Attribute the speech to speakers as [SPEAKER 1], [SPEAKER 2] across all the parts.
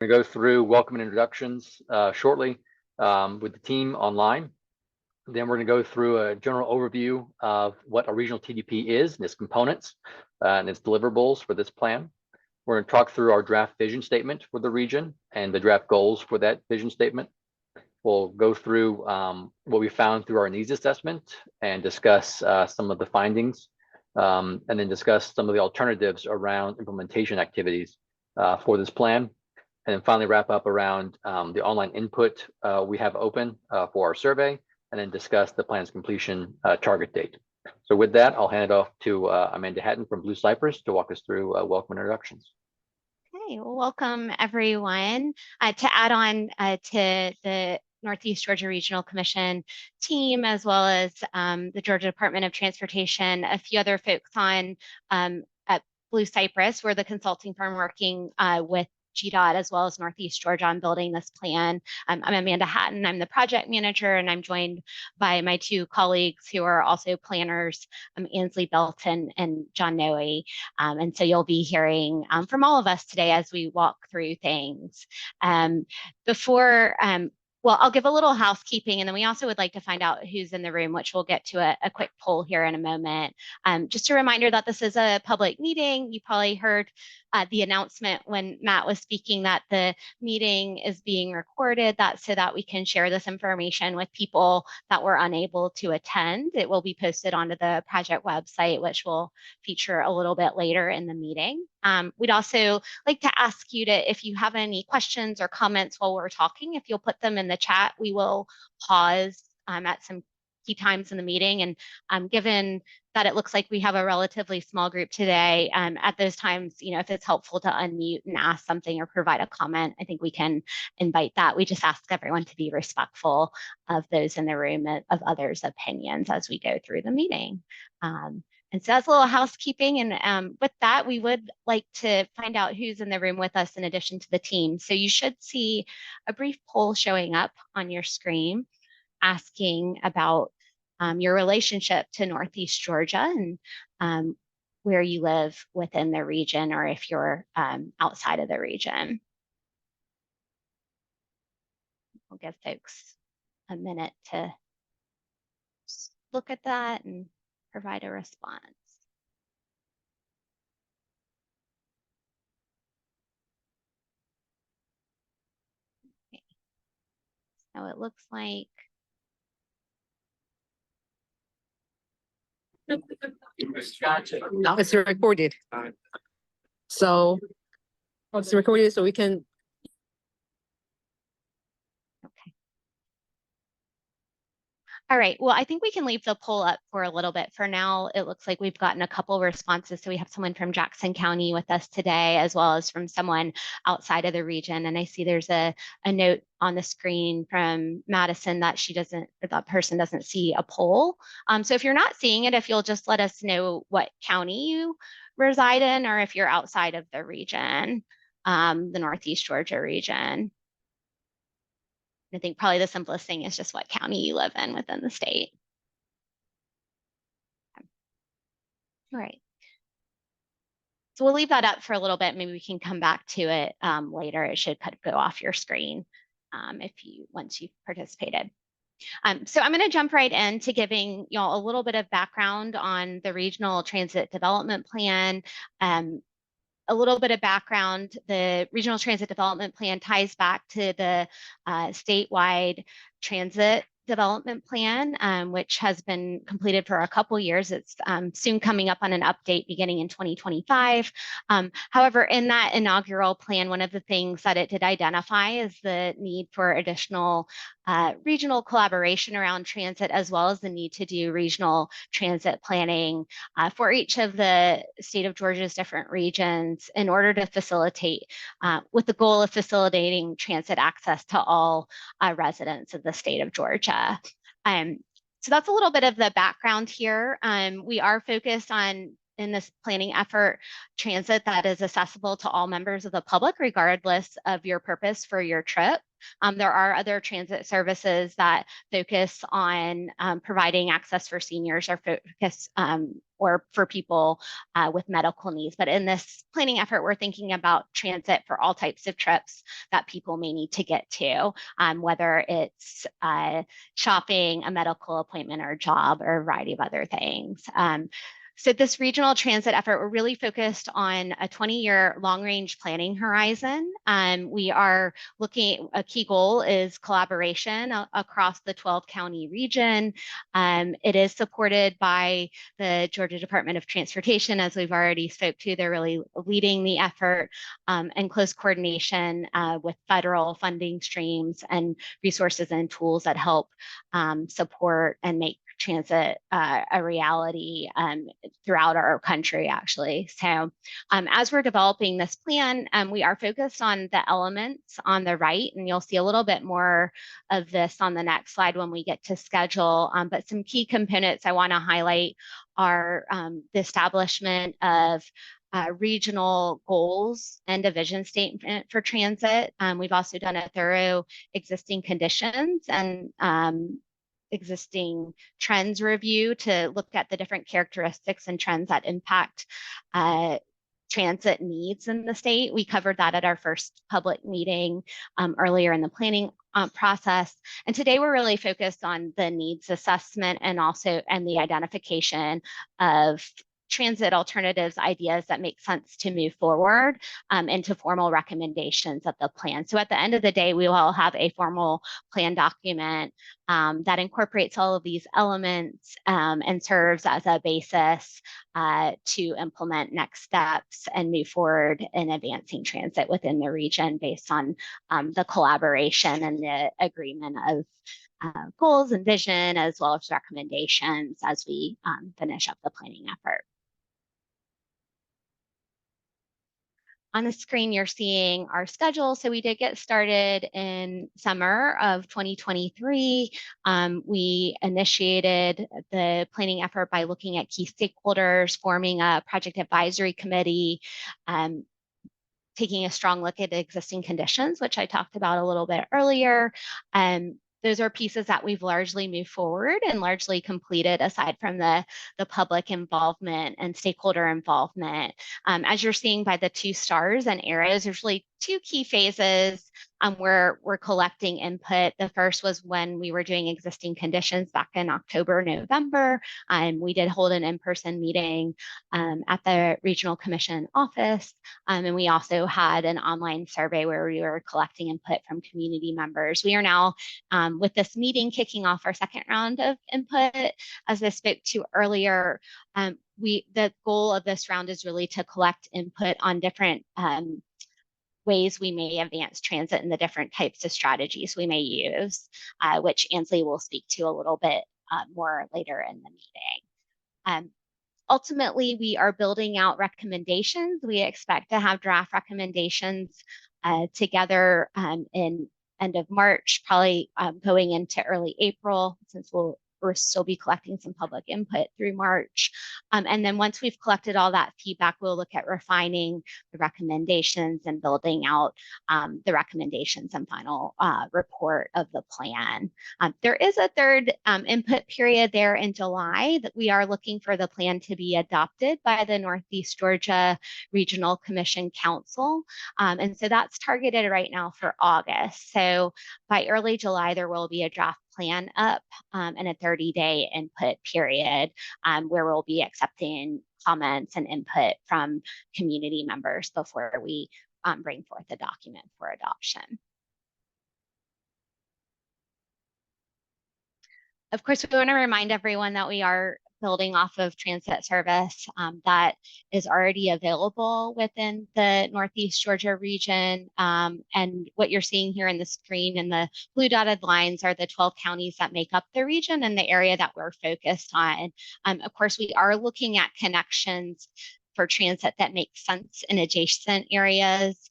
[SPEAKER 1] We're going to go through welcome and introductions shortly with the team online. Then we're going to go through a general overview of what a regional TDP is and its components and its deliverables for this plan. We're going to talk through our draft vision statement for the region and the draft goals for that vision statement. We'll go through what we found through our needs assessment and discuss some of the findings, and then discuss some of the alternatives around implementation activities for this plan. And then finally wrap up around the online input we have open for our survey, and then discuss the plan's completion target date. So with that, I'll hand it off to Amanda Hatton from Blue Cypress to walk us through welcome introductions.
[SPEAKER 2] Okay, well, welcome everyone. To add on to the Northeast Georgia Regional Commission team, as well as the Georgia Department of Transportation, a few other folks on at Blue Cypress. We're the consulting firm working with GDOT as well as Northeast Georgia on building this plan. I'm Amanda Hatton. I'm the project manager, and I'm joined by my two colleagues who are also planners, Ansley Belton and John Noe. And so you'll be hearing from all of us today as we walk through things. Well, I'll give a little housekeeping, and then we also would like to find out who's in the room, which we'll get to a quick poll here in a moment. Just a reminder that this is a public meeting. You probably heard the announcement when Matt was speaking that the meeting is being recorded, so that we can share this information with people that were unable to attend. It will be posted onto the project website, which will feature a little bit later in the meeting. We'd also like to ask you to, if you have any questions or comments while we're talking, if you'll put them in the chat, we will pause at some key times in the meeting. And given that it looks like we have a relatively small group today, at those times, if it's helpful to unmute and ask something or provide a comment, I think we can invite that. We just ask everyone to be respectful of those in the room, of others' opinions as we go through the meeting. And so that's a little housekeeping. And with that, we would like to find out who's in the room with us in addition to the team. So you should see a brief poll showing up on your screen asking about your relationship to Northeast Georgia and where you live within the region, or if you're outside of the region. We'll give folks a minute to look at that and provide a response. Okay. So it looks like
[SPEAKER 3] now it's recorded. So it's recorded so we can.
[SPEAKER 2] Okay. All right, well, I think we can leave the poll up for a little bit. For now, it looks like we've gotten a couple responses. So we have someone from Jackson County with us today, as well as from someone outside of the region. And I see there's a note on the screen from Madison that that person doesn't see a poll. So if you're not seeing it, if you'll just let us know what county you reside in, or if you're outside of the region, the Northeast Georgia region. I think probably the simplest thing is just what county you live in within the state. All right. So we'll leave that up for a little bit. Maybe we can come back to it later. It should go off your screen once you've participated. So I'm going to jump right into giving y'all a little bit of background on the Regional Transit Development Plan. A little bit of background, the Regional Transit Development Plan ties back to the statewide transit development plan, which has been completed for a couple years. It's soon coming up on an update beginning in 2025. However, in that inaugural plan, one of the things that it did identify is the need for additional regional collaboration around transit, as well as the need to do regional transit planning for each of the state of Georgia's different regions in order to facilitate, with the goal of facilitating transit access to all residents of the state of Georgia. So that's a little bit of the background here. We are focused on, in this planning effort, transit that is accessible to all members of the public, regardless of your purpose for your trip. There are other transit services that focus on providing access for seniors or focus or for people with medical needs. But in this planning effort, we're thinking about transit for all types of trips that people may need to get to, whether it's shopping, a medical appointment, or a job, or a variety of other things. So this regional transit effort, we're really focused on a 20-year long-range planning horizon. We are looking, a key goal is collaboration across the 12-county region. It is supported by the Georgia Department of Transportation, as we've already spoke to. They're really leading the effort, and close coordination with federal funding streams and resources and tools that help support and make transit a reality throughout our country, actually. So as we're developing this plan, we are focused on the elements on the right, and you'll see a little bit more of this on the next slide when we get to schedule. But some key components I want to highlight are the establishment of regional goals and a vision statement for transit. We've also done a thorough existing conditions and existing trends review to look at the different characteristics and trends that impact transit needs in the state. We covered that at our first public meeting earlier in the planning process. And today we're really focused on the needs assessment and the identification of transit alternatives, ideas that make sense to move forward into formal recommendations of the plan. So at the end of the day, we will have a formal plan document that incorporates all of these elements and serves as a basis to implement next steps and move forward in advancing transit within the region based on the collaboration and the agreement of goals and vision, as well as recommendations as we finish up the planning effort. On the screen, you're seeing our schedule. So we did get started in summer of 2023. We initiated the planning effort by looking at key stakeholders, forming a project advisory committee, taking a strong look at existing conditions, which I talked about a little bit earlier. Those are pieces that we've largely moved forward and largely completed, aside from the public involvement and stakeholder involvement. As you're seeing by the 2 stars and arrows, there's really 2 key phases where we're collecting input. The first was when we were doing existing conditions back in October, November. We did hold an in-person meeting at the Regional Commission office. And we also had an online survey where we were collecting input from community members. We are now, with this meeting, kicking off our second round of input. As I spoke to earlier, the goal of this round is really to collect input on different ways we may advance transit and the different types of strategies we may use, which Ansley will speak to a little bit more later in the meeting. Ultimately, we are building out recommendations. We expect to have draft recommendations together in end of March, probably going into early April, since we'll still be collecting some public input through March. And then once we've collected all that feedback, we'll look at refining the recommendations and building out the recommendations and final report of the plan. There is a third input period there in July that we are looking for the plan to be adopted by the Northeast Georgia Regional Commission Council. And so that's targeted right now for August. So by early July, there will be a draft plan up and a 30-day input period where we'll be accepting comments and input from community members before we bring forth the document for adoption. Of course, we want to remind everyone that we are building off of transit service that is already available within the Northeast Georgia region. And what you're seeing here in the screen in the blue dotted lines are the 12 counties that make up the region and the area that we're focused on. Of course, we are looking at connections for transit that make sense in adjacent areas,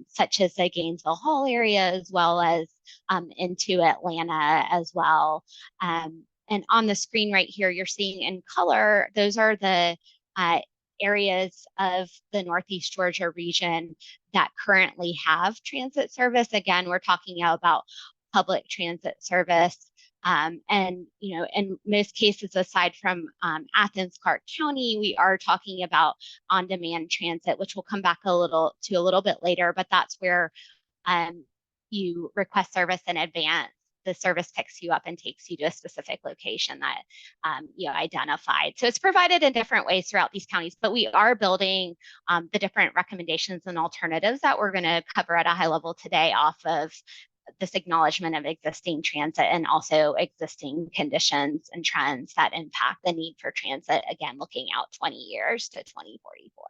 [SPEAKER 2] such as the Gainesville Hall area, as well as into Atlanta as well. And on the screen right here, you're seeing in color, those are the areas of the Northeast Georgia region that currently have transit service. Again, we're talking about public transit service. And, you know, in most cases, aside from Athens, Clarke County, we are talking about on-demand transit, which we'll come back a little bit later, but that's where you request service in advance. The service picks you up and takes you to a specific location that you identified. So it's provided in different ways throughout these counties, but we are building the different recommendations and alternatives that we're going to cover at a high level today off of this acknowledgement of existing transit and also existing conditions and trends that impact the need for transit, again, looking out 20 years to 2044.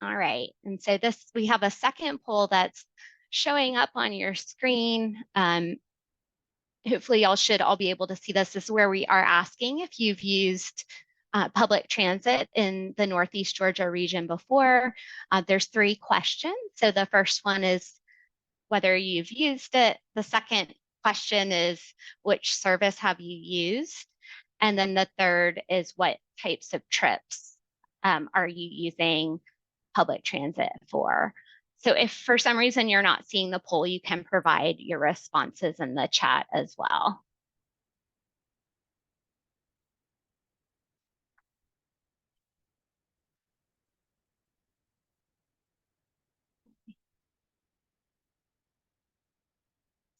[SPEAKER 2] All right, and so we have a second poll that's showing up on your screen. Hopefully y'all should all be able to see this. This is where we are asking if you've used public transit in the Northeast Georgia region before. There's 3 questions. So the first one is whether you've used it. The second question is which service have you used? And then the third is what types of trips are you using public transit for? So if for some reason you're not seeing the poll, you can provide your responses in the chat as well.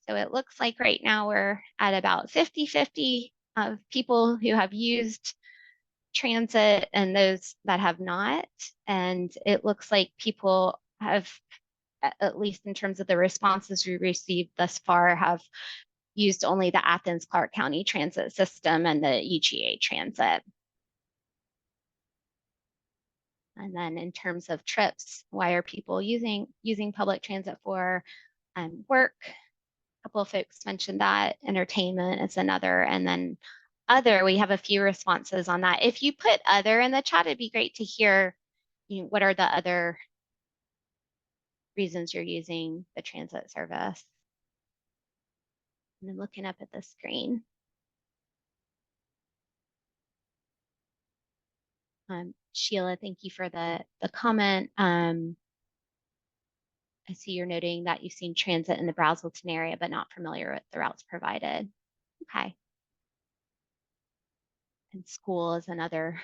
[SPEAKER 2] So it looks like right now we're at about 50-50 of people who have used transit and those that have not. And it looks like people have, at least in terms of the responses we received thus far, have used only the Athens Clarke County transit system and the UGA transit. And then in terms of trips, why are people using public transit for? Work. A couple of folks mentioned that. Entertainment is another. And then other, we have a few responses on that. If you put other in the chat, it'd be great to hear, you know, what are the other reasons you're using the transit service. And then looking up at the screen. Sheila, thank you for the comment. I see you're noting that you've seen transit in the Braselton area, but not familiar with the routes provided. Okay. And school is another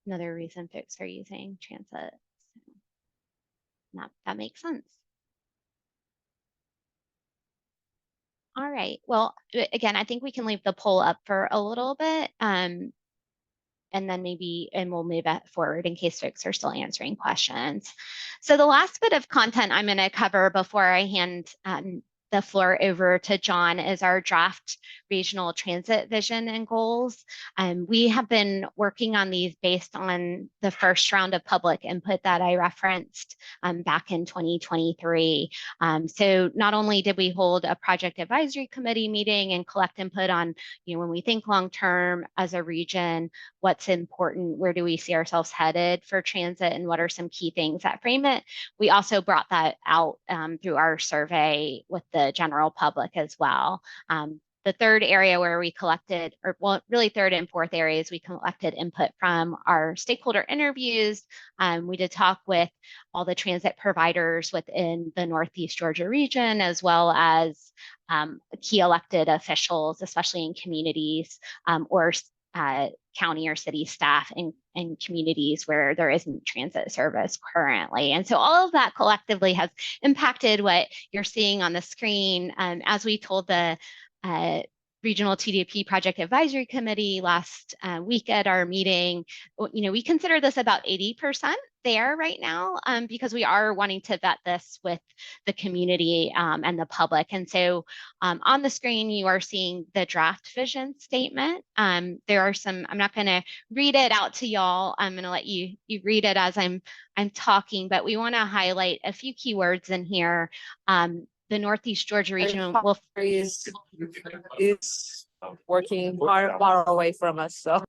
[SPEAKER 2] reason folks are using transit. So that makes sense. All right. Well, again, I think we can leave the poll up for a little bit. And then we'll move it forward in case folks are still answering questions. So the last bit of content I'm going to cover before I hand the floor over to John is our draft regional transit vision and goals. We have been working on these based on the first round of public input that I referenced back in 2023. So not only did we hold a project advisory committee meeting and collect input on, you know, when we think long-term as a region, what's important, where do we see ourselves headed for transit, and what are some key things that frame it. We also brought that out through our survey with the general public as well. The third area where we collected, or well, really third and fourth areas, we collected input from our stakeholder interviews. We did talk with all the transit providers within the Northeast Georgia region, as well as key elected officials, especially in communities or county or city staff in communities where there isn't transit service currently. And so all of that collectively has impacted what you're seeing on the screen. As we told the Regional TDP Project Advisory Committee last week at our meeting, you know, we consider this about 80% there right now because we are wanting to vet this with the community and the public. And so on the screen, you are seeing the draft vision statement. There are some, I'm not going to read it out to y'all. I'm going to let you read it as I'm talking, but we want to highlight a few keywords in here. The Northeast Georgia region will
[SPEAKER 3] is working far away from us. So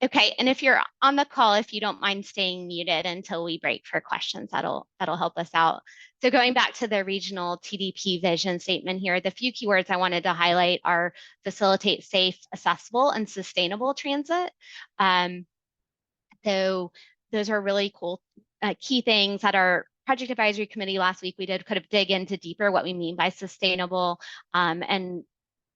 [SPEAKER 2] Okay, and if you're on the call, if you don't mind staying muted until we break for questions, that'll help us out. So going back to the regional TDP vision statement here, the few keywords I wanted to highlight are facilitate safe, accessible, and sustainable transit. So those are really cool key things. At our project advisory committee last week, we did kind of dig into deeper what we mean by sustainable, and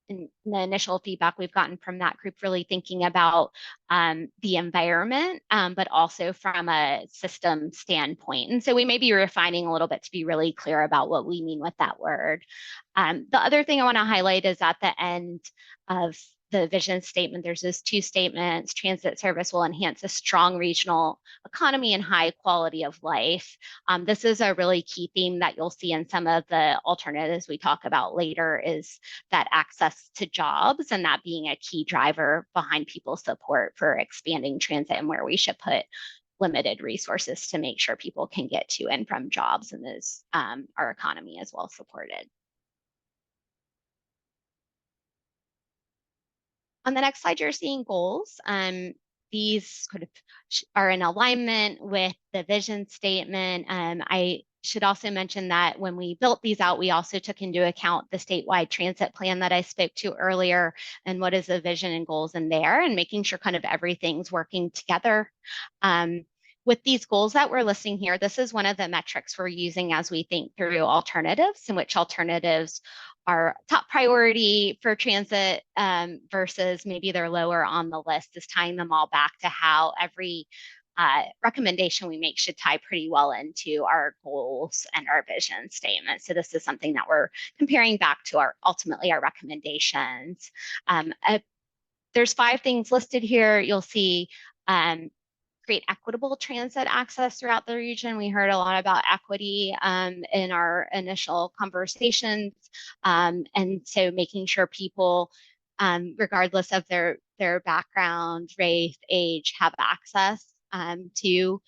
[SPEAKER 2] in the initial feedback we've gotten from that group, really thinking about the environment, but also from a system standpoint. And so we may be refining a little bit to be really clear about what we mean with that word. The other thing I want to highlight is at the end of the vision statement, there's those two statements: transit service will enhance a strong regional economy and high quality of life. This is a really key theme that you'll see in some of the alternatives we talk about later, is that access to jobs, and that being a key driver behind people's support for expanding transit, and where we should put limited resources to make sure people can get to and from jobs, and those our economy is well supported. On the next slide, you're seeing goals. These kind of are in alignment with the vision statement. I should also mention that when we built these out, we also took into account the statewide transit plan that I spoke to earlier, and what is the vision and goals in there, and making sure kind of everything's working together. With these goals that we're listing here, this is one of the metrics we're using as we think through alternatives, and which alternatives are top priority for transit versus maybe they're lower on the list, is tying them all back to how every recommendation we make should tie pretty well into our goals and our vision statement. So this is something that we're comparing back to ultimately our recommendations. There's 5 things listed here. You'll see create equitable transit access throughout the region. We heard a lot about equity in our initial conversations. And so making sure people, regardless of their background, race, age, have access to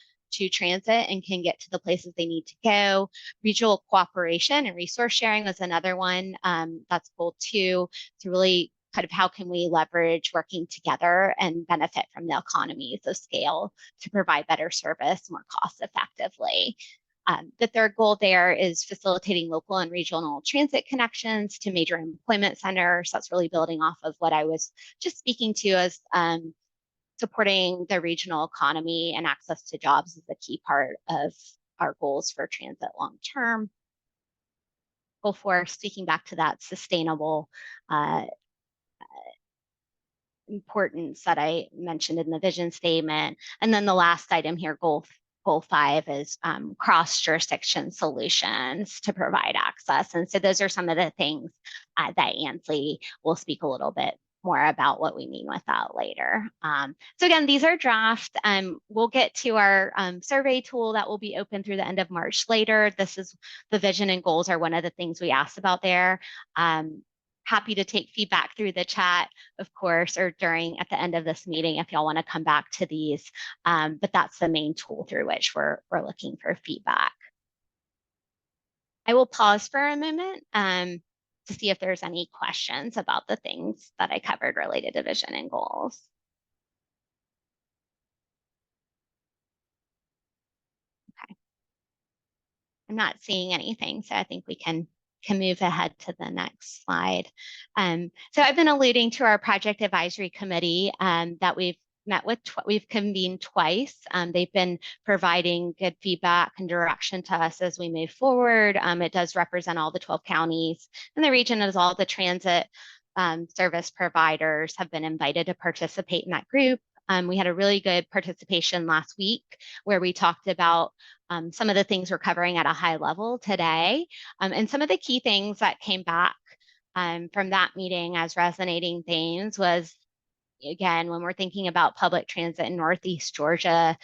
[SPEAKER 2] transit and can get to the places they need to go. Regional cooperation and resource sharing was another one. That's goal 2, to really kind of how can we leverage working together and benefit from the economies of scale to provide better service more cost effectively. The third goal there is facilitating local and regional transit connections to major employment centers. That's really building off of what I was just speaking to as supporting the regional economy, and access to jobs is a key part of our goals for transit long term. Goal 4, speaking back to that sustainable importance that I mentioned in the vision statement. And then the last item here, goal 5, is cross-jurisdiction solutions to provide access. And so those are some of the things that Ansley will speak a little bit more about what we mean with that later. So again, these are draft. We'll get to our survey tool that will be open through the end of March later. This is the vision and goals are one of the things we asked about there. Happy to take feedback through the chat, of course, or at the end of this meeting if y'all want to come back to these. But that's the main tool through which we're looking for feedback. I will pause for a moment to see if there's any questions about the things that I covered related to vision and goals. Okay. I'm not seeing anything, so I think we can move ahead to the next slide. So I've been alluding to our project advisory committee that we've met with, we've convened twice. They've been providing good feedback and direction to us as we move forward. It does represent all the 12 counties in the region, as all the transit service providers have been invited to participate in that group. We had a really good participation last week where we talked about some of the things we're covering at a high level today. And some of the key things that came back from that meeting as resonating themes was, again, when we're thinking about public transit in Northeast Georgia,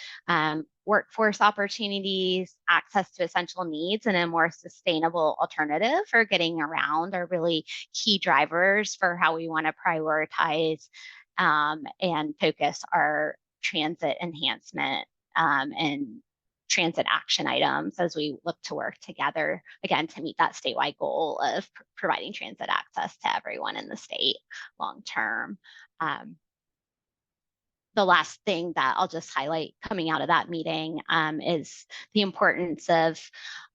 [SPEAKER 2] workforce opportunities, access to essential needs, and a more sustainable alternative for getting around are really key drivers for how we want to prioritize and focus our transit enhancement and transit action items as we look to work together, again, to meet that statewide goal of providing transit access to everyone in the state long term. the last thing that I'll just highlight coming out of that meeting is the importance of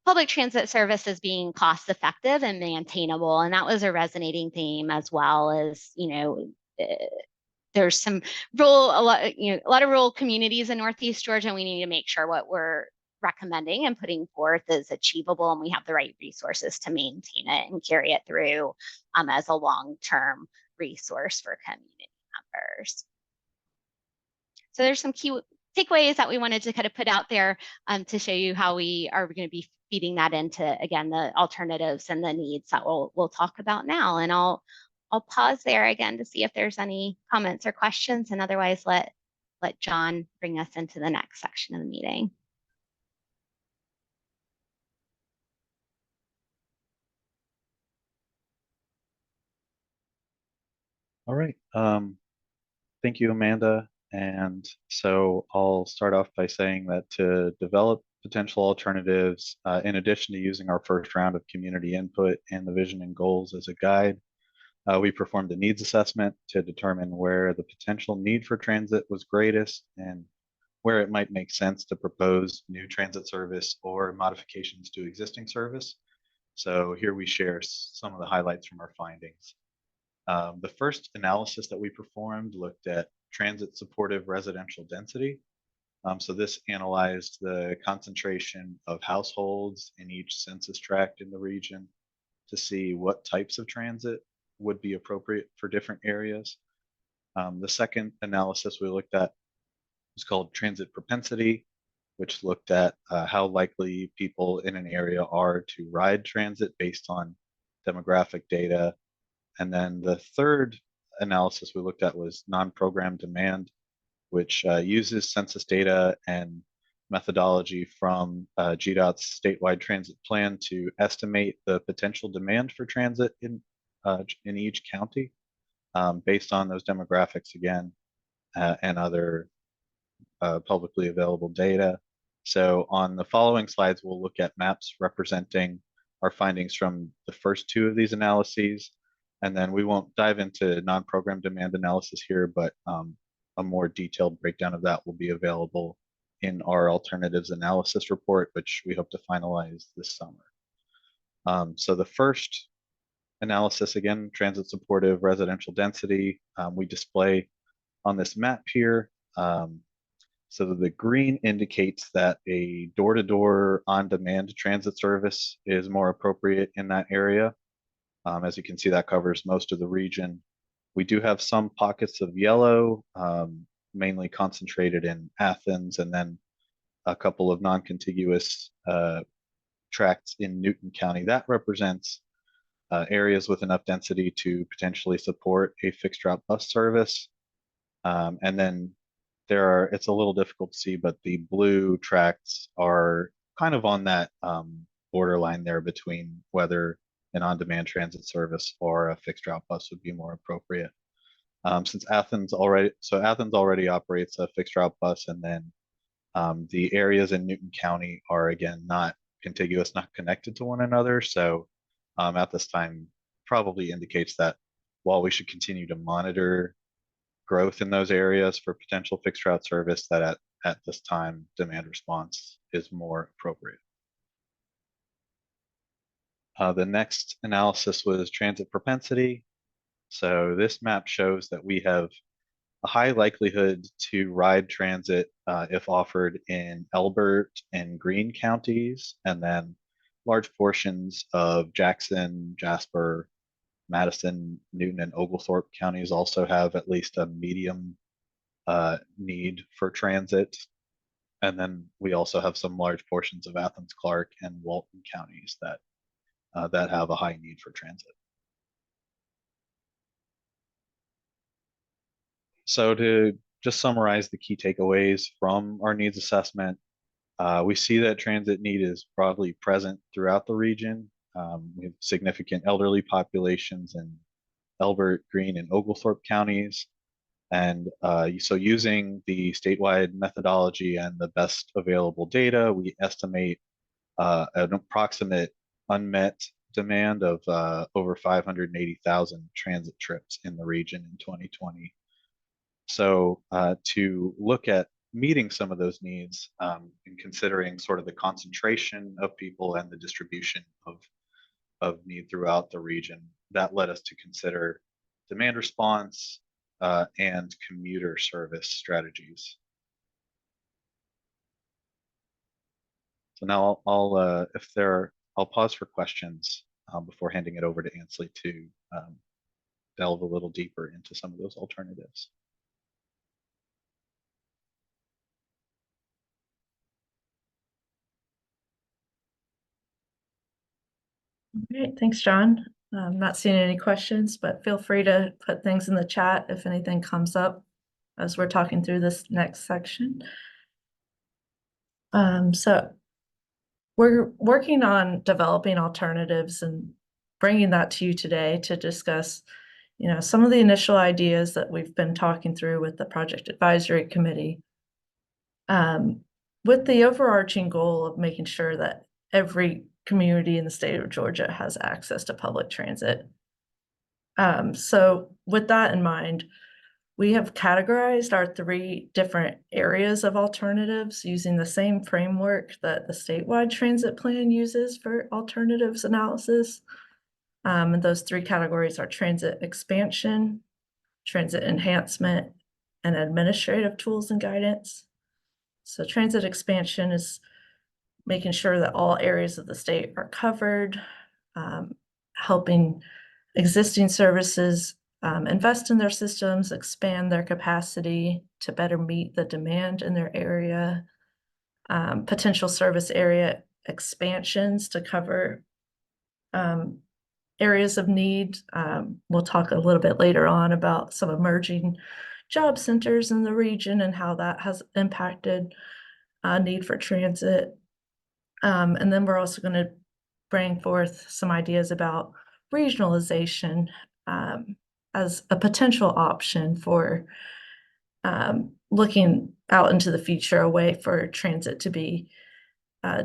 [SPEAKER 2] public transit services being cost effective and maintainable. And that was a resonating theme, as well as, there's some a lot of rural communities in Northeast Georgia, and we need to make sure what we're recommending and putting forth is achievable, and we have the right resources to maintain it and carry it through as a long-term resource for community members. So there's some key takeaways that we wanted to kind of put out there to show you how we are going to be feeding that into, again, the alternatives and the needs that we'll talk about now. And I'll pause there again to see if there's any comments or questions, and otherwise let John bring us into the next section of the meeting.
[SPEAKER 4] All right. Thank you, Amanda. And so I'll start off by saying that to develop potential alternatives, in addition to using our first round of community input and the vision and goals as a guide, we performed a needs assessment to determine where the potential need for transit was greatest and where it might make sense to propose new transit service or modifications to existing service. So here we share some of the highlights from our findings. The first analysis that we performed looked at transit supportive residential density. So this analyzed the concentration of households in each census tract in the region to see what types of transit would be appropriate for different areas. The second analysis we looked at was called transit propensity, which looked at how likely people in an area are to ride transit based on demographic data. And then the third analysis we looked at was non-program demand, which uses census data and methodology from GDOT's statewide transit plan to estimate the potential demand for transit in each county based on those demographics again and other publicly available data. So on the following slides, we'll look at maps representing our findings from the first two of these analyses. And then we won't dive into non-program demand analysis here, but a more detailed breakdown of that will be available in our alternatives analysis report, which we hope to finalize this summer. So the first analysis, again, transit supportive residential density, we display on this map here. So the green indicates that a door-to-door on-demand transit service is more appropriate in that area. As you can see, that covers most of the region. We do have some pockets of yellow, mainly concentrated in Athens, and then a couple of non-contiguous tracts in Newton County. That represents areas with enough density to potentially support a fixed route bus service. And then it's a little difficult to see, but the blue tracts are kind of on that borderline there between whether an on-demand transit service or a fixed route bus would be more appropriate. Since Athens already operates a fixed route bus, and then the areas in Newton County are again not contiguous, not connected to one another. So at this time, probably indicates that while we should continue to monitor growth in those areas for potential fixed route service, that at this time, demand response is more appropriate. The next analysis was transit propensity. So this map shows that we have a high likelihood to ride transit if offered in Elbert and Greene counties, and then large portions of Jackson, Jasper, Madison, Newton, and Oglethorpe counties also have at least a medium need for transit. And then we also have some large portions of Athens, Clarke, and Walton counties that have a high need for transit. So to just summarize the key takeaways from our needs assessment, we see that transit need is broadly present throughout the region. We have significant elderly populations in Elbert, Greene, and Oglethorpe counties. And so using the statewide methodology and the best available data, we estimate an approximate unmet demand of over 580,000 transit trips in the region in 2020. So to look at meeting some of those needs and considering sort of the concentration of people and the distribution of need throughout the region, that led us to consider demand response and commuter service strategies. So now I'll pause for questions before handing it over to Ansley to delve a little deeper into some of those alternatives.
[SPEAKER 5] Great, thanks, John. I'm not seeing any questions, but feel free to put things in the chat if anything comes up as we're talking through this next section. So we're working on developing alternatives and bringing that to you today to discuss, some of the initial ideas that we've been talking through with the Project Advisory Committee, with the overarching goal of making sure that every community in the state of Georgia has access to public transit. So with that in mind, we have categorized our 3 different areas of alternatives using the same framework that the statewide transit plan uses for alternatives analysis. And those 3 categories are transit expansion, transit enhancement, and administrative tools and guidance. So transit expansion is making sure that all areas of the state are covered, helping existing services invest in their systems, expand their capacity to better meet the demand in their area, potential service area expansions to cover areas of need. We'll talk a little bit later on about some emerging job centers in the region and how that has impacted need for transit. And then we're also going to bring forth some ideas about regionalization as a potential option for looking out into the future, a way for transit to be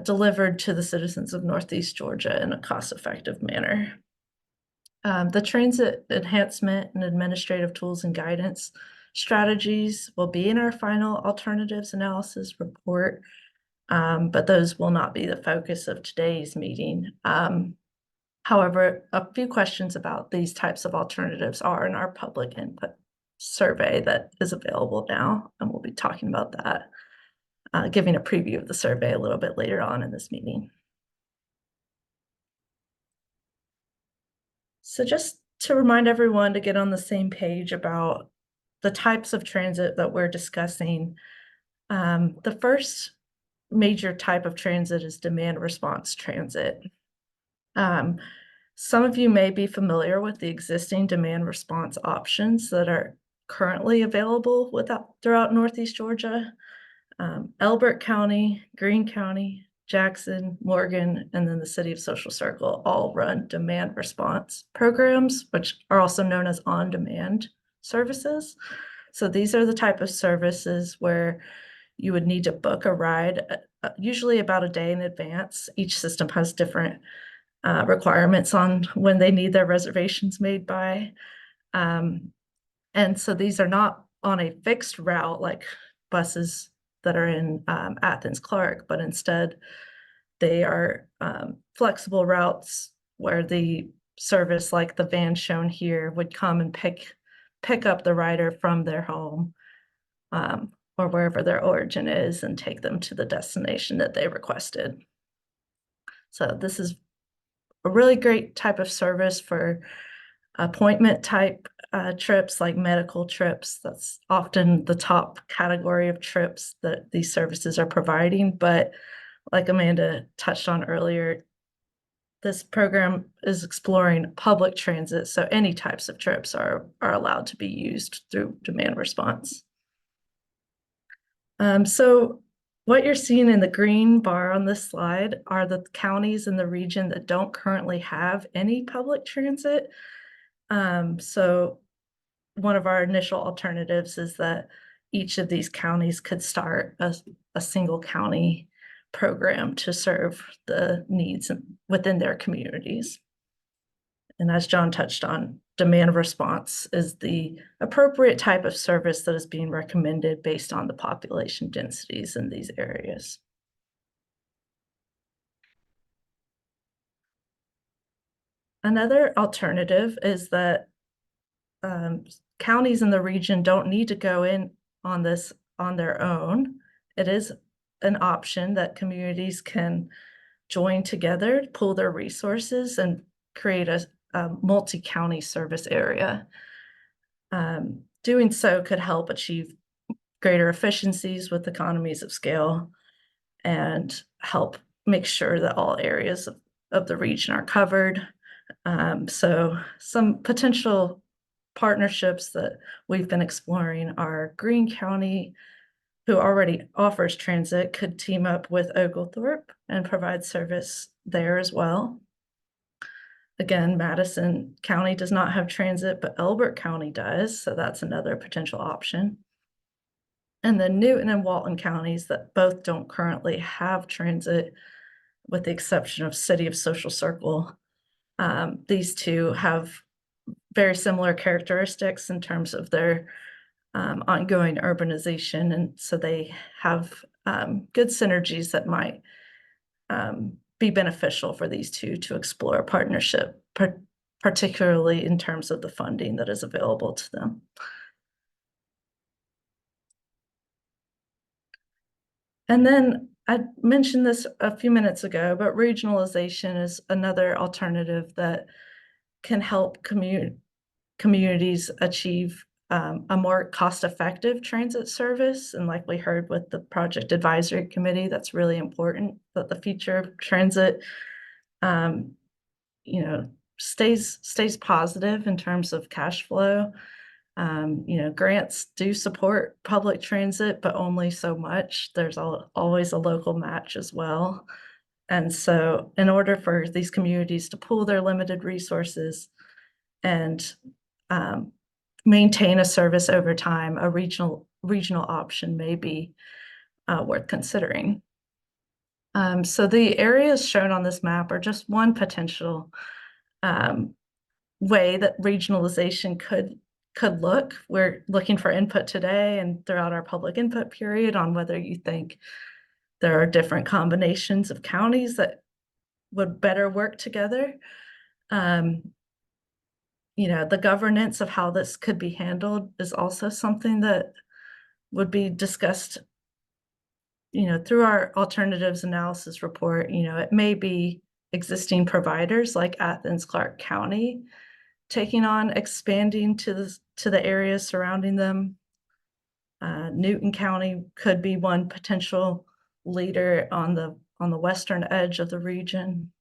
[SPEAKER 5] delivered to the citizens of Northeast Georgia in a cost-effective manner. The transit enhancement and administrative tools and guidance strategies will be in our final alternatives analysis report, but those will not be the focus of today's meeting. However, a few questions about these types of alternatives are in our public input survey that is available now, and we'll be talking about that, giving a preview of the survey a little bit later on in this meeting. So just to remind everyone to get on the same page about the types of transit that we're discussing, the first major type of transit is demand response transit. Some of you may be familiar with the existing demand response options that are currently available throughout Northeast Georgia. Elbert County, Greene County, Jackson, Morgan, and then the City of Social Circle all run demand response programs, which are also known as on-demand services. So these are the type of services where you would need to book a ride, usually about a day in advance. Each system has different requirements on when they need their reservations made by. And so these are not on a fixed route like buses that are in Athens Clark, but instead they are flexible routes where the service, like the van shown here, would come and pick up the rider from their home or wherever their origin is and take them to the destination that they requested. So this is a really great type of service for appointment type trips, like medical trips. That's often the top category of trips that these services are providing. But like Amanda touched on earlier, this program is exploring public transit, so any types of trips are allowed to be used through demand response. So what you're seeing in the green bar on this slide are the counties in the region that don't currently have any public transit. So one of our initial alternatives is that each of these counties could start a single county program to serve the needs within their communities. And as John touched on, demand response is the appropriate type of service that is being recommended based on the population densities in these areas. Another alternative is that counties in the region don't need to go in on this on their own. It is an option that communities can join together, pool their resources, and create a multi-county service area. Doing so could help achieve greater efficiencies with economies of scale and help make sure that all areas of the region are covered. So some potential partnerships that we've been exploring are Greene County, who already offers transit, could team up with Oglethorpe and provide service there as well. Again, Madison County does not have transit, but Elbert County does, so that's another potential option. And then Newton and Walton counties that both don't currently have transit, with the exception of City of Social Circle. These two have very similar characteristics in terms of their ongoing urbanization, and so they have good synergies that might be beneficial for these two to explore a partnership, particularly in terms of the funding that is available to them. And then I mentioned this a few minutes ago, but regionalization is another alternative that can help communities achieve a more cost-effective transit service. And like we heard with the Project Advisory Committee, that's really important that the future of transit, stays positive in terms of cash flow. Grants do support public transit, but only so much. There's always a local match as well. And so in order for these communities to pool their limited resources and maintain a service over time, a regional option may be worth considering. So the areas shown on this map are just one potential way that regionalization could look. We're looking for input today and throughout our public input period on whether you think there are different combinations of counties that would better work together. The governance of how this could be handled is also something that would be discussed, through our alternatives analysis report. It may be existing providers like Athens, Clarke County taking on expanding to the areas surrounding them. Newton County could be one potential leader on the western edge of the region,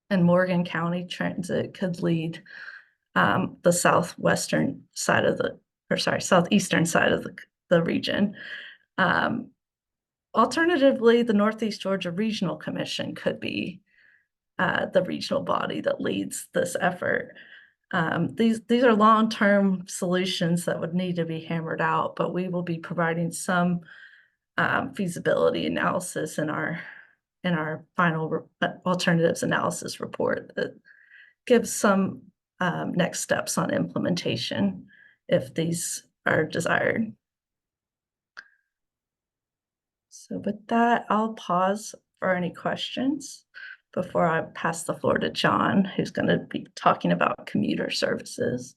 [SPEAKER 5] and Morgan County Transit could lead the southeastern side of the region. Alternatively, the Northeast Georgia Regional Commission could be the regional body that leads this effort. These are long-term solutions that would need to be hammered out, but we will be providing some feasibility analysis in our final alternatives analysis report that gives some next steps on implementation if these are desired. So with that, I'll pause for any questions before I pass the floor to John, who's going to be talking about commuter services.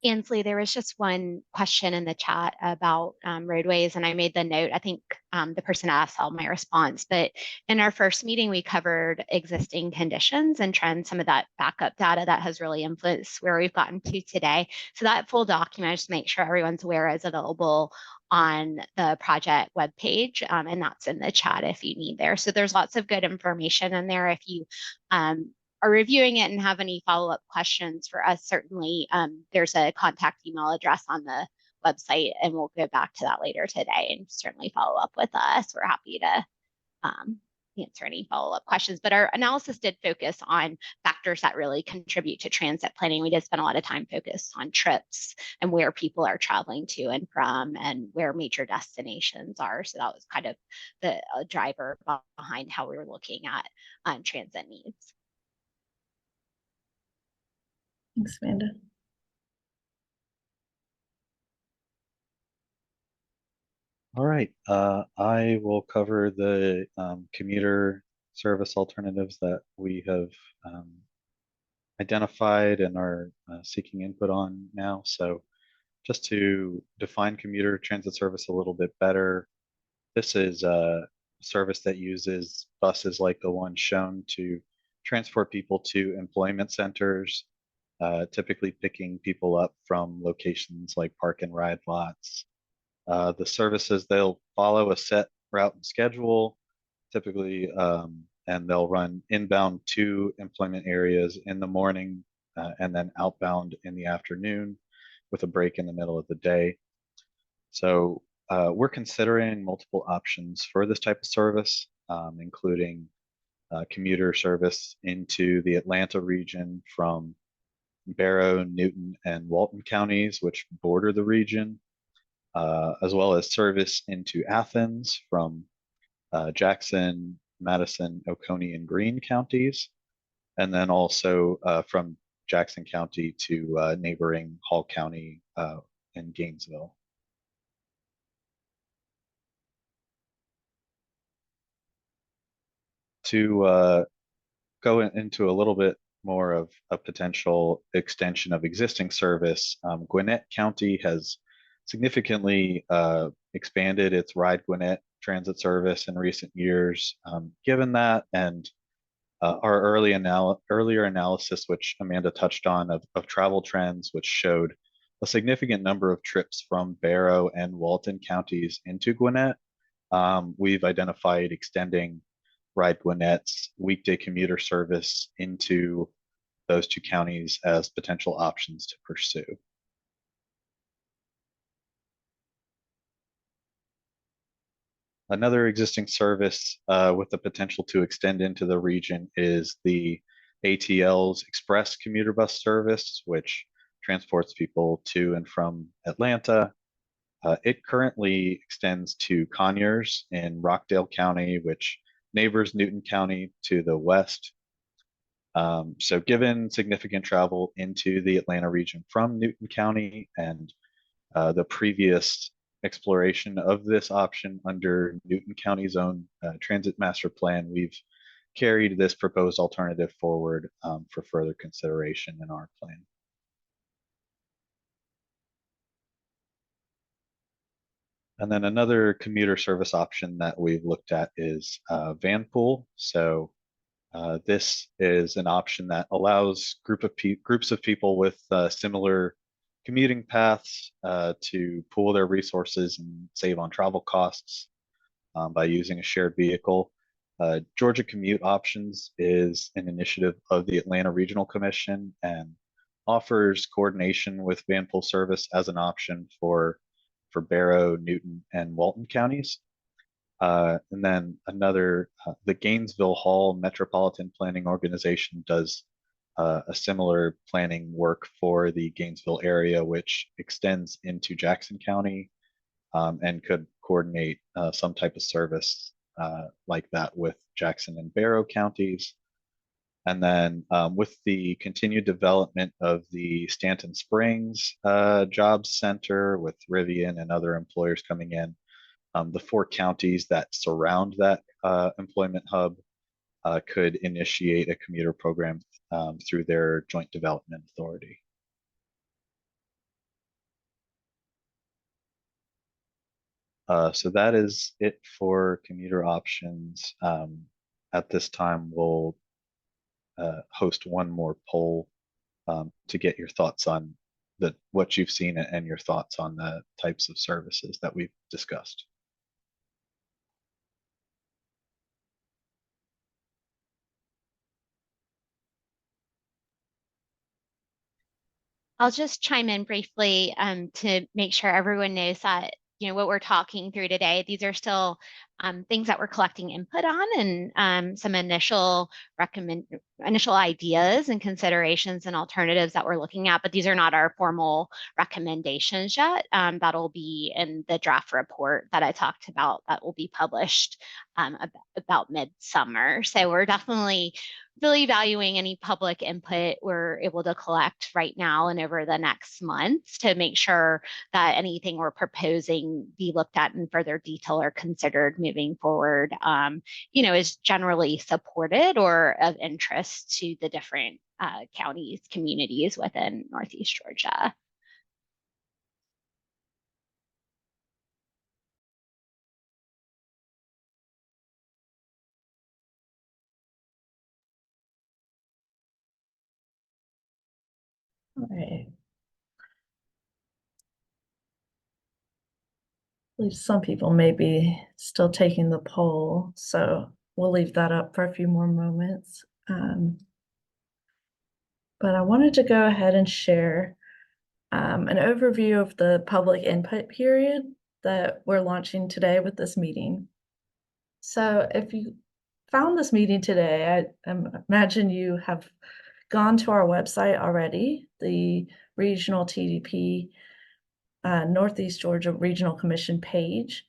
[SPEAKER 2] Ansley, there was just one question in the chat about roadways, and I made the note. I think the person asked all my response, but in our first meeting, we covered existing conditions and trends, some of that backup data that has really influenced where we've gotten to today. So that full document, just to make sure everyone's aware, is available on the project webpage, and that's in the chat if you need there. So there's lots of good information in there. If you are reviewing it and have any follow-up questions for us, certainly there's a contact email address on the website, and we'll go back to that later today and certainly follow up with us. We're happy to answer any follow-up questions. But our analysis did focus on factors that really contribute to transit planning. We did spend a lot of time focused on trips and where people are traveling to and from and where major destinations are. So that was kind of the driver behind how we were looking at transit needs.
[SPEAKER 5] Thanks, Amanda.
[SPEAKER 4] All right, I will cover the commuter service alternatives that we have identified and are seeking input on now. So just to define commuter transit service a little bit better, this is a service that uses buses like the one shown to transport people to employment centers, typically picking people up from locations like park and ride lots. The services, they'll follow a set route and schedule, typically, and they'll run inbound to employment areas in the morning and then outbound in the afternoon with a break in the middle of the day. So we're considering multiple options for this type of service, including commuter service into the Atlanta region from Barrow, Newton, and Walton counties, which border the region, as well as service into Athens from Jackson, Madison, Oconee, and Greene counties, and then also from Jackson County to neighboring Hall County and Gainesville. To go into a little bit more of a potential extension of existing service, Gwinnett County has significantly expanded its Ride Gwinnett transit service in recent years. Given that and our earlier analysis, which Amanda touched on, of travel trends, which showed a significant number of trips from Barrow and Walton counties into Gwinnett, we've identified extending Ride Gwinnett's weekday commuter service into those two counties as potential options to pursue. Another existing service with the potential to extend into the region is the ATL's Express commuter bus service, which transports people to and from Atlanta. It currently extends to Conyers in Rockdale County, which neighbors Newton County to the west. So given significant travel into the Atlanta region from Newton County and the previous exploration of this option under Newton County's own transit master plan, we've carried this proposed alternative forward for further consideration in our plan. And then another commuter service option that we've looked at is Vanpool. So this is an option that allows groups of people with similar commuting paths to pool their resources and save on travel costs by using a shared vehicle. Georgia Commute Options is an initiative of the Atlanta Regional Commission and offers coordination with Vanpool service as an option for Barrow, Newton, and Walton counties. And then another, the Gainesville Hall Metropolitan Planning Organization does a similar planning work for the Gainesville area, which extends into Jackson County and could coordinate some type of service like that with Jackson and Barrow counties. And then with the continued development of the Stanton Springs Jobs Center with Rivian and other employers coming in, the 4 counties that surround that employment hub could initiate a commuter program through their joint development authority. So that is it for commuter options. At this time, we'll host one more poll to get your thoughts on what you've seen and your thoughts on the types of services that we've discussed.
[SPEAKER 2] I'll just chime in briefly to make sure everyone knows that, you know, what we're talking through today, these are still things that we're collecting input on and some initial ideas and considerations and alternatives that we're looking at, but these are not our formal recommendations yet. That'll be in the draft report that I talked about that will be published about midsummer. So we're definitely really valuing any public input we're able to collect right now and over the next months to make sure that anything we're proposing be looked at in further detail or considered moving forward, is generally supported or of interest to the different counties, communities within Northeast Georgia.
[SPEAKER 5] All right. I believe some people may be still taking the poll, so we'll leave that up for a few more moments. But I wanted to go ahead and share an overview of the public input period that we're launching today with this meeting. So if you found this meeting today, I imagine you have gone to our website already, the regional TDP Northeast Georgia Regional Commission page.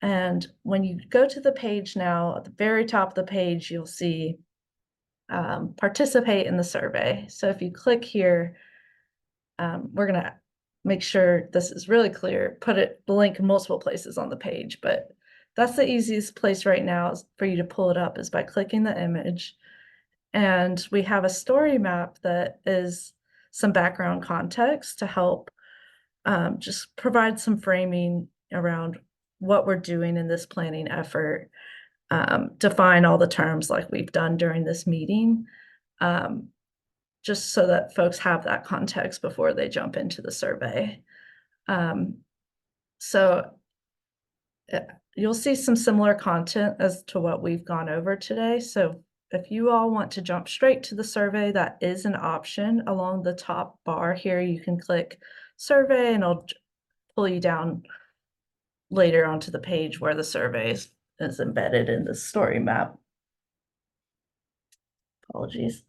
[SPEAKER 5] And when you go to the page now, at the very top of the page, you'll see participate in the survey. So if you click here, we're going to make sure this is really clear, put the link in multiple places on the page, but that's the easiest place right now is for you to pull it up is by clicking the image. And we have a story map that is some background context to help just provide some framing around what we're doing in this planning effort, define all the terms like we've done during this meeting, just so that folks have that context before they jump into the survey. So you'll see some similar content as to what we've gone over today. So if you all want to jump straight to the survey, that is an option. Along the top bar here, you can click survey and it'll pull you down later onto the page where the survey is embedded in the story map. Apologies.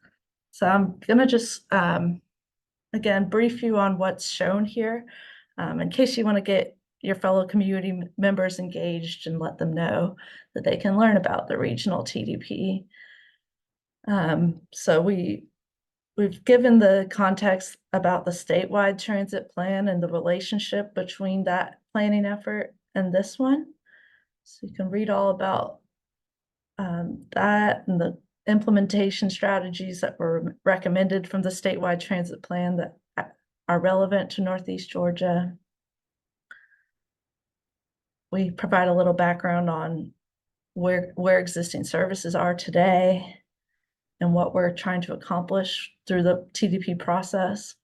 [SPEAKER 5] So I'm gonna just, again, brief you on what's shown here, in case you wanna get your fellow community members engaged and let them know that they can learn about the regional TDP. So we've given the context about the statewide transit plan and the relationship between that planning effort and this one. So you can read all about that and the implementation strategies that were recommended from the statewide transit plan that are relevant to Northeast Georgia. We provide a little background on where existing services are today and what we're trying to accomplish through the TDP process.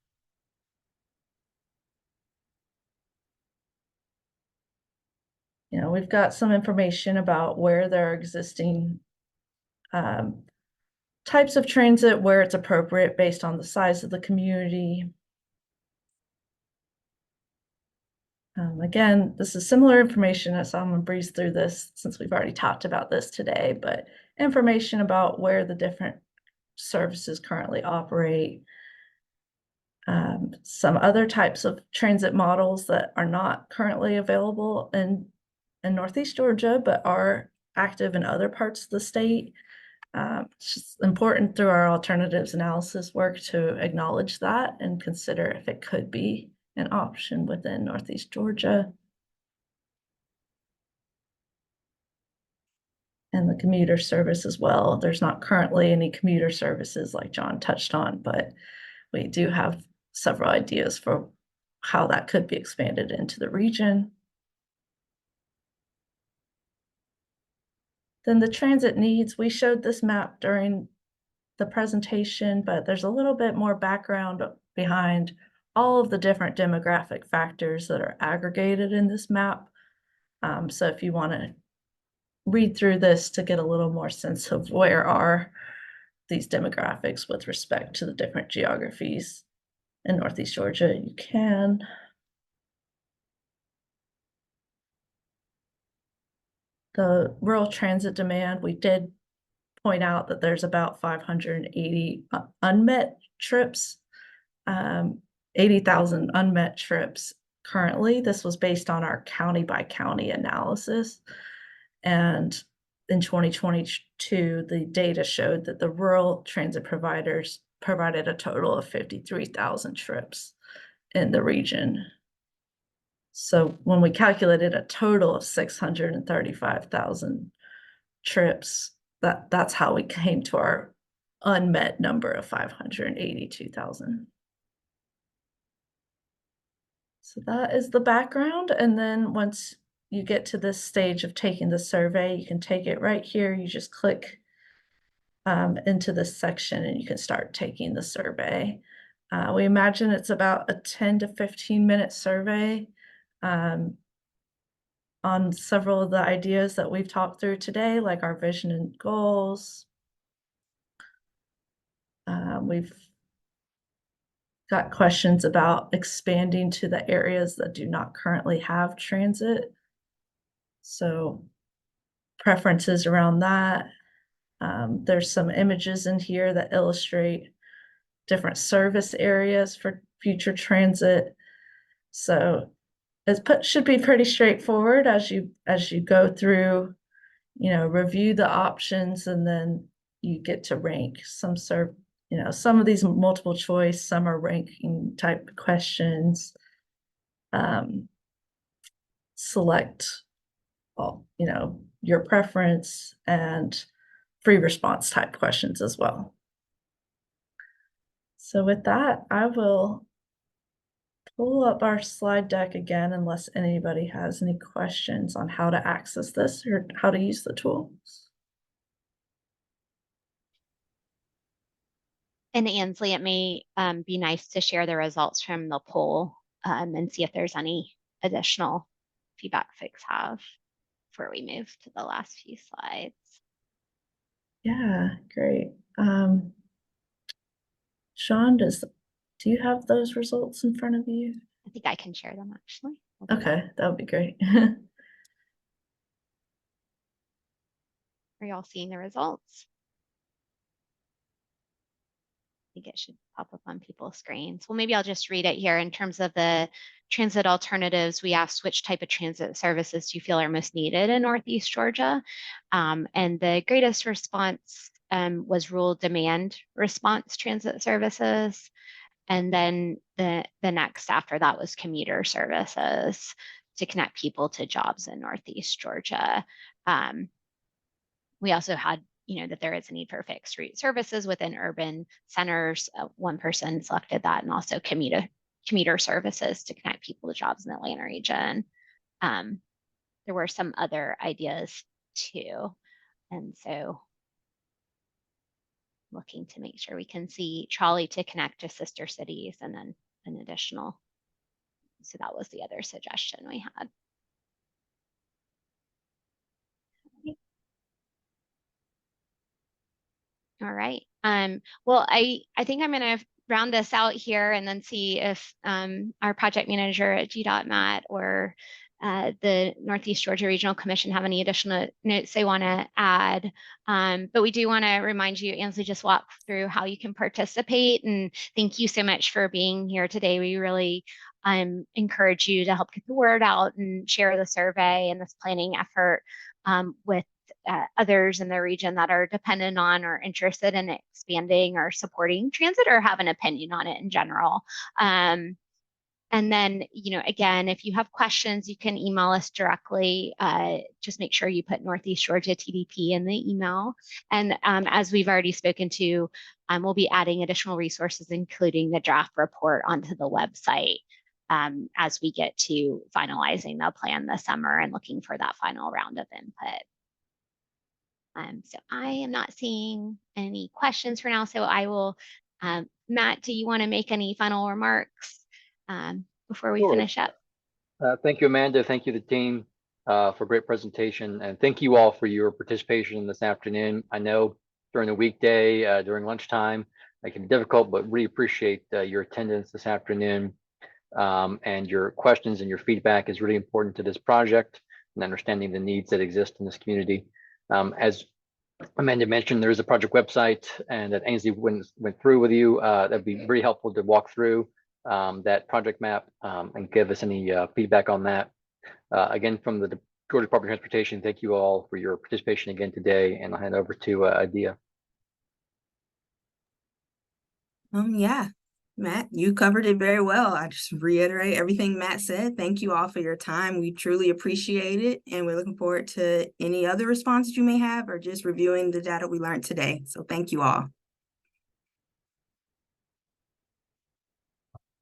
[SPEAKER 5] We've got some information about where there are existing types of transit, where it's appropriate based on the size of the community. Again, this is similar information, so I'm going to breeze through this since we've already talked about this today, but information about where the different services currently operate. Some other types of transit models that are not currently available in Northeast Georgia, but are active in other parts of the state. It's just important through our alternatives analysis work to acknowledge that and consider if it could be an option within Northeast Georgia. And the commuter service as well. There's not currently any commuter services like John touched on, but we do have several ideas for how that could be expanded into the region. Then the transit needs, we showed this map during the presentation, but there's a little bit more background behind all of the different demographic factors that are aggregated in this map. So if you want to read through this to get a little more sense of where are these demographics with respect to the different geographies in Northeast Georgia, you can. The rural transit demand, we did point out that there's about 580 unmet trips, 80,000 unmet trips currently. This was based on our county by county analysis. And in 2022, the data showed that the rural transit providers provided a total of 53,000 trips in the region. So when we calculated a total of 635,000 trips, that's how we came to our unmet number of 582,000. So that is the background. And then once you get to this stage of taking the survey, you can take it right here. You just click into this section and you can start taking the survey. We imagine it's about a 10 to 15-minute survey on several of the ideas that we've talked through today, like our vision and goals. We've got questions about expanding to the areas that do not currently have transit. So preferences around that. There's some images in here that illustrate different service areas for future transit. So should be pretty straightforward as you go through, review the options, and then you get to rank. Some of these multiple choice, some are ranking type questions. Select your preference, and free response type questions as well. So with that, I will pull up our slide deck again, unless anybody has any questions on how to access this or how to use the tools.
[SPEAKER 2] And Ansley, it may be nice to share the results from the poll and see if there's any additional feedback folks have before we move to the last few slides.
[SPEAKER 5] Yeah, great. Sean, do you have those results in front of you?
[SPEAKER 2] I think I can share them actually.
[SPEAKER 5] Okay, that would be great.
[SPEAKER 2] Are y'all seeing the results? I think it should pop up on people's screens. Well, maybe I'll just read it here. In terms of the transit alternatives, we asked which type of transit services do you feel are most needed in Northeast Georgia? And the greatest response was rural demand response transit services. And then the next after that was commuter services to connect people to jobs in Northeast Georgia. We also had that there is a need for fixed route services within urban centers. One person selected that, and also commuter services to connect people to jobs in the Atlanta region. There were some other ideas too. And so looking to make sure we can see trolley to connect to sister cities, and then an additional. So that was the other suggestion we had. All right. Well, I think I'm going to round this out here and then see if our project manager at GDOT, Matt, or the Northeast Georgia Regional Commission have any additional notes they want to add. But we do want to remind you, Ansley just walked through how you can participate. And thank you so much for being here today. We really encourage you to help get the word out and share the survey and this planning effort with others in the region that are dependent on or interested in expanding or supporting transit or have an opinion on it in general. And then, again, if you have questions, you can email us directly. Just make sure you put Northeast Georgia TDP in the email. And as we've already spoken to, we'll be adding additional resources, including the draft report, onto the website as we get to finalizing the plan this summer and looking for that final round of input. So I am not seeing any questions for now. So I will, Matt, do you want to make any final remarks before we finish up?
[SPEAKER 1] Thank you, Amanda. Thank you, the team, for a great presentation. And thank you all for your participation this afternoon. I know during the weekday, during lunchtime, it can be difficult, but really appreciate your attendance this afternoon. And your questions and your feedback is really important to this project and understanding the needs that exist in this community. As Amanda mentioned, there is a project website, and that Ainsley went through with you. That'd be very helpful to walk through that project map and give us any feedback on that. Again, from the Georgia Department of Transportation, thank you all for your participation again today, and I'll hand over to Adia.
[SPEAKER 6] Yeah, Matt, you covered it very well. I just reiterate everything Matt said. Thank you all for your time. We truly appreciate it. And we're looking forward to any other responses you may have or just reviewing the data we learned today. So thank you all.